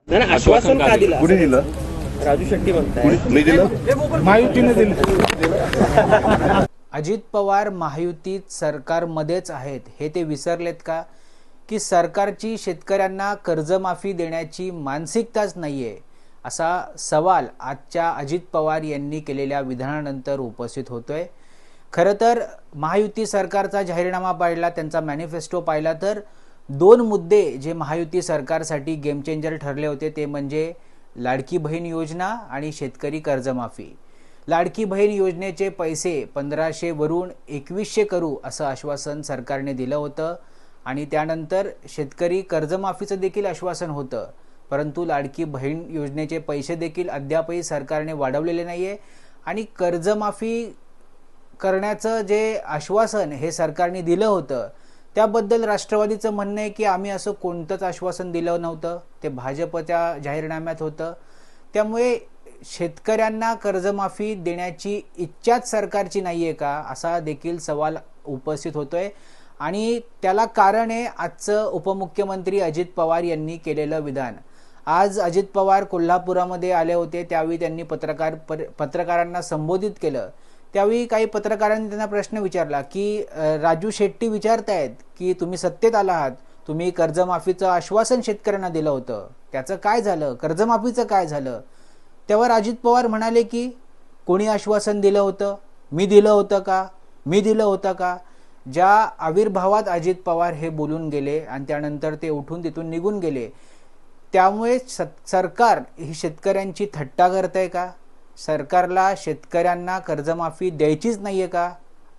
नाही, आश्वासन का दिलं? कुणी दिलं? राजू शेट्टी म्हणताय. मी दिलं? महायुतीने दिलं. अजित पवार महायुतीत सरकारमध्येच आहेत हे ते विसरलेत का, की सरकारची शेतकऱ्यांना कर्जमाफी देण्याची मानसिकताच नाहीये, असा सवाल आजच्या अजित पवार यांनी केलेल्या विधानानंतर उपस्थित होतोय. खरं तर महायुती सरकारचा जाहीरनामा पाहिला, त्यांचा मॅनिफेस्टो पाहिला तर दोन मुद्दे जे महायुती सरकारसाठी गेम चेंजर ठरले होते ते म्हणजे लाडकी बहीण योजना आणि शेतकरी कर्जमाफी. लाडकी बहीण योजनेचे पैसे 1500 वरून 2100 करू असं आश्वासन सरकारने दिलं होतं आणि त्यानंतर शेतकरी कर्जमाफीचं देखील आश्वासन होतं. परंतु लाडकी बहीण योजनेचे पैसे देखील अद्यापही सरकारने वाढवलेले नाहीये आणि कर्जमाफी करण्याचं जे आश्वासन हे सरकारने दिलं होतं त्याबद्दल राष्ट्रवादीचं म्हणणं आहे की आम्ही असं कोणतंच आश्वासन दिलं नव्हतं, ते भाजपच्या जाहीरनाम्यात होतं. त्यामुळे शेतकऱ्यांना कर्जमाफी देण्याची इच्छाच सरकारची नाहीये का, असा देखील सवाल उपस्थित होतोय. आणि त्याला कारण आहे आजचं उपमुख्यमंत्री अजित पवार यांनी केलेलं विधान. आज अजित पवार कोल्हापुरामध्ये आले होते, त्यावेळी त्यांनी पत्रकारांना संबोधित केलं. त्यावेळी काही पत्रकारांनी त्यांना प्रश्न विचारला की राजू शेट्टी विचारतायत की तुम्ही सत्तेत आला आहात, तुम्ही कर्जमाफीचं आश्वासन शेतकऱ्यांना दिलं होतं, त्याचं काय झालं, कर्जमाफीचं काय झालं. त्यावर अजित पवार म्हणाले की कोणी आश्वासन दिलं होतं, मी दिलं होतं का, मी दिलं होतं का. ज्या आविर्भावात अजित पवार हे बोलून गेले आणि त्यानंतर ते उठून तिथून निघून गेले, त्यामुळे सरकार ही शेतकऱ्यांची थट्टा करतंय का, सरकारला शेतकऱ्यांना कर्जमाफी द्यायचीच नाहीये का,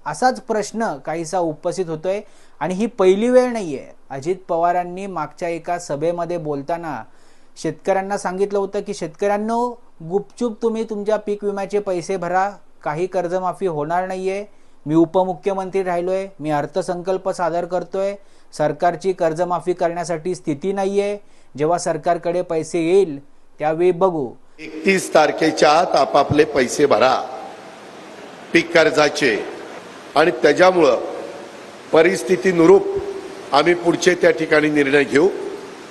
असाच प्रश्न काहीसा उपस्थित होतोय. आणि ही पहिली वेळ नाहीये. अजित पवारांनी मागच्या एका सभेमध्ये बोलताना शेतकऱ्यांना सांगितलं होतं की शेतकऱ्यांनो, गुपचूप तुम्ही तुमच्या पीक विम्याचे पैसे भरा, काही कर्जमाफी होणार नाहीये. मी उपमुख्यमंत्री राहिलोय, मी अर्थसंकल्प सादर करतोय, सरकारची कर्जमाफी करण्यासाठी स्थिती नाहीये. जेव्हा सरकारकडे पैसे येईल त्यावेळी बघू. 31 तारखेच्या आत आपापले पैसे भरा पीक कर्जाचे आणि त्याच्यामुळं परिस्थितीनुरूप आम्ही पुढचे त्या ठिकाणी निर्णय घेऊ.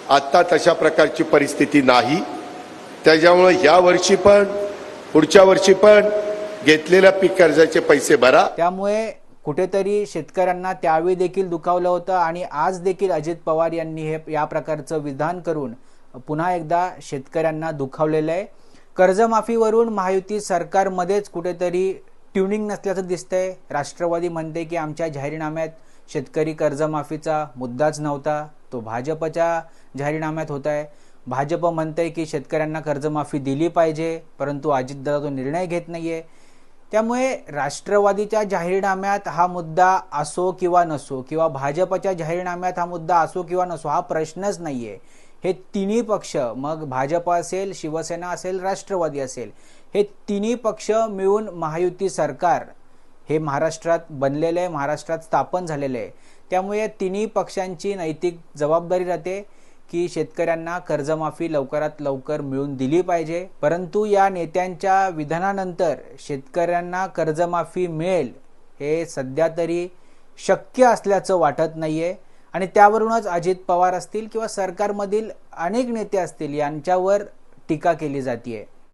आता तशा प्रकारची परिस्थिती नाही, त्याच्यामुळे या वर्षी पण पुढच्या वर्षी पण घेतलेल्या पीक कर्जाचे पैसे भरा. त्यामुळे कुठेतरी शेतकऱ्यांना त्यावेळी देखील दुखावलं होतं आणि आज देखील अजित पवार यांनी हे या प्रकारचं विधान करून पुन्हा एकदा शेतकऱ्यांना दुखावलेलं आहे. कर्जमाफीवरून महायुती सरकारमध्येच कुठेतरी ट्युनिंग नसल्याचं दिसतंय. राष्ट्रवादी म्हणते की आमच्या जाहीरनाम्यात शेतकरी कर्जमाफीचा मुद्दाच नव्हता, तो भाजपच्या जाहीरनाम्यात होत आहे. भाजप म्हणते की शेतकऱ्यांना कर्जमाफी दिली पाहिजे, परंतु अजितदादा तो निर्णय घेत नाहीये. त्यामुळे राष्ट्रवादीच्या जाहीरनाम्यात हा मुद्दा असो किंवा नसो, किंवा भाजपच्या जाहीरनाम्यात हा मुद्दा असो किंवा नसो, हा प्रश्नच नाहीये. हे तिन्ही पक्ष, मग भाजप असेल, शिवसेना असेल, राष्ट्रवादी असेल, हे तिन्ही पक्ष मिळून महायुती सरकार हे महाराष्ट्रात बनलेलं आहे, महाराष्ट्रात स्थापन झालेलं आहे. त्यामुळे या तिन्ही पक्षांची नैतिक जबाबदारी राहते की शेतकऱ्यांना कर्जमाफी लवकरात लवकर मिळून दिली पाहिजे. परंतु या नेत्यांच्या विधानानंतर शेतकऱ्यांना कर्जमाफी मिळेल हे सध्या तरी शक्य असल्याचं वाटत नाहीये. आणि त्यावरूनच अजित पवार असतील किंवा सरकारमधील अनेक नेते असतील यांच्यावर टीका केली जाते.